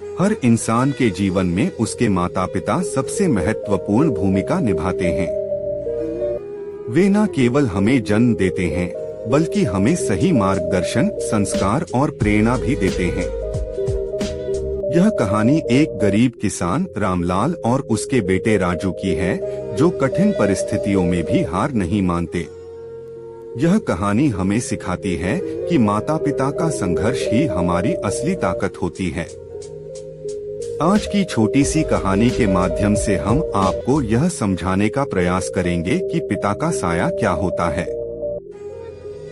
हर इंसान के जीवन में उसके माता पिता सबसे महत्वपूर्ण भूमिका निभाते हैं। वे न केवल हमें जन्म देते हैं, बल्कि हमें सही मार्गदर्शन, संस्कार और प्रेरणा भी देते हैं। यह कहानी एक गरीब किसान रामलाल और उसके बेटे राजू की है, जो कठिन परिस्थितियों में भी हार नहीं मानते। यह कहानी हमें सिखाती है कि माता पिता का संघर्ष ही हमारी असली ताकत होती है। आज की छोटी सी कहानी के माध्यम से हम आपको यह समझाने का प्रयास करेंगे कि पिता का साया क्या होता है।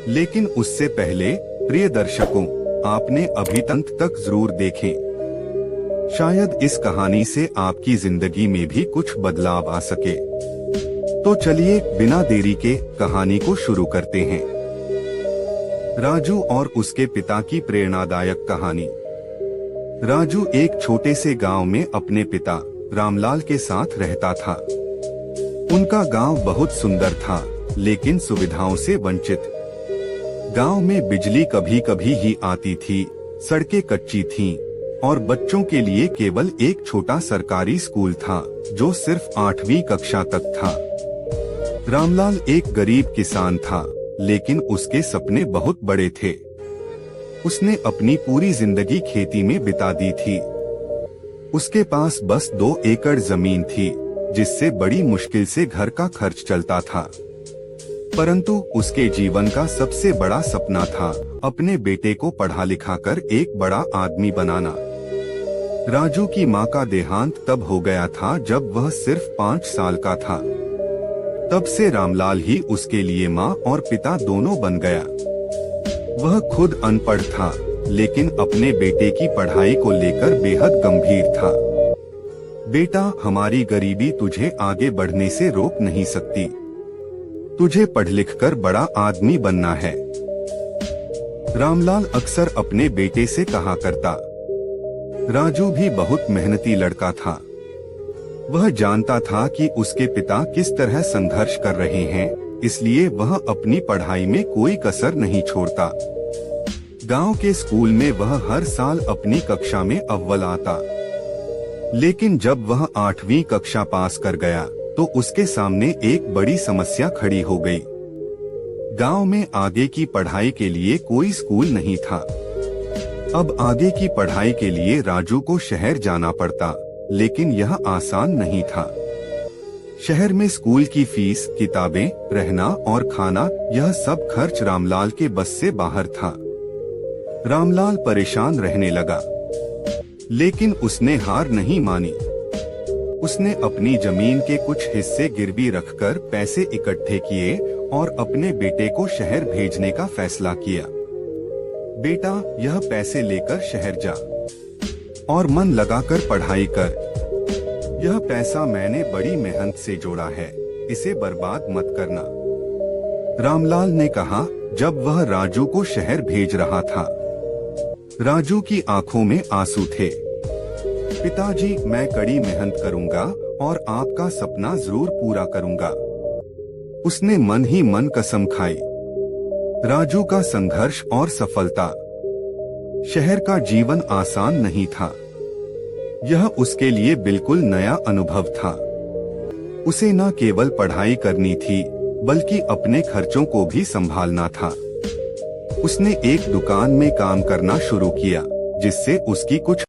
लेकिन उससे पहले प्रिय दर्शकों, आपने अभी तक जरूर देखें। शायद इस कहानी से आपकी जिंदगी में भी कुछ बदलाव आ सके। तो चलिए बिना देरी के कहानी को शुरू करते हैं। राजू और उसके पिता की प्रेरणादायक कहानी। राजू एक छोटे से गांव में अपने पिता रामलाल के साथ रहता था। उनका गांव बहुत सुंदर था, लेकिन सुविधाओं से वंचित। गांव में बिजली कभी कभी ही आती थी, सड़कें कच्ची थीं, और बच्चों के लिए केवल एक छोटा सरकारी स्कूल था, जो सिर्फ 8वीं कक्षा तक था। रामलाल एक गरीब किसान था, लेकिन उसके सपने बहुत बड़े थे। उसने अपनी पूरी जिंदगी खेती में बिता दी थी। उसके पास बस 2 एकड़ जमीन थी, जिससे बड़ी मुश्किल से घर का खर्च चलता था। परंतु उसके जीवन का सबसे बड़ा सपना था अपने बेटे को पढ़ा लिखाकर एक बड़ा आदमी बनाना। राजू की मां का देहांत तब हो गया था जब वह सिर्फ 5 साल का था। तब से रामलाल ही उसके लिए माँ और पिता दोनों बन गया। वह खुद अनपढ़ था, लेकिन अपने बेटे की पढ़ाई को लेकर बेहद गंभीर था। बेटा, हमारी गरीबी तुझे आगे बढ़ने से रोक नहीं सकती। तुझे पढ़ लिख कर बड़ा आदमी बनना है, रामलाल अक्सर अपने बेटे से कहा करता। राजू भी बहुत मेहनती लड़का था। वह जानता था कि उसके पिता किस तरह संघर्ष कर रहे हैं, इसलिए वह अपनी पढ़ाई में कोई कसर नहीं छोड़ता। गांव के स्कूल में वह हर साल अपनी कक्षा में अव्वल आता। लेकिन जब वह 8वीं कक्षा पास कर गया, तो उसके सामने एक बड़ी समस्या खड़ी हो गई। गांव में आगे की पढ़ाई के लिए कोई स्कूल नहीं था। अब आगे की पढ़ाई के लिए राजू को शहर जाना पड़ता, लेकिन यह आसान नहीं था। शहर में स्कूल की फीस, किताबें, रहना और खाना, यह सब खर्च रामलाल के बस से बाहर था। रामलाल परेशान रहने लगा, लेकिन उसने हार नहीं मानी। उसने अपनी जमीन के कुछ हिस्से गिरवी रखकर पैसे इकट्ठे किए और अपने बेटे को शहर भेजने का फैसला किया। बेटा, यह पैसे लेकर शहर जा और मन लगाकर पढ़ाई कर। यह पैसा मैंने बड़ी मेहनत से जोड़ा है, इसे बर्बाद मत करना, रामलाल ने कहा जब वह राजू को शहर भेज रहा था। राजू की आंखों में आंसू थे। पिताजी, मैं कड़ी मेहनत करूंगा और आपका सपना जरूर पूरा करूंगा, उसने मन ही मन कसम खाई। राजू का संघर्ष और सफलता। शहर का जीवन आसान नहीं था। यह उसके लिए बिल्कुल नया अनुभव था। उसे न केवल पढ़ाई करनी थी, बल्कि अपने खर्चों को भी संभालना था। उसने एक दुकान में काम करना शुरू किया, जिससे उसकी कुछ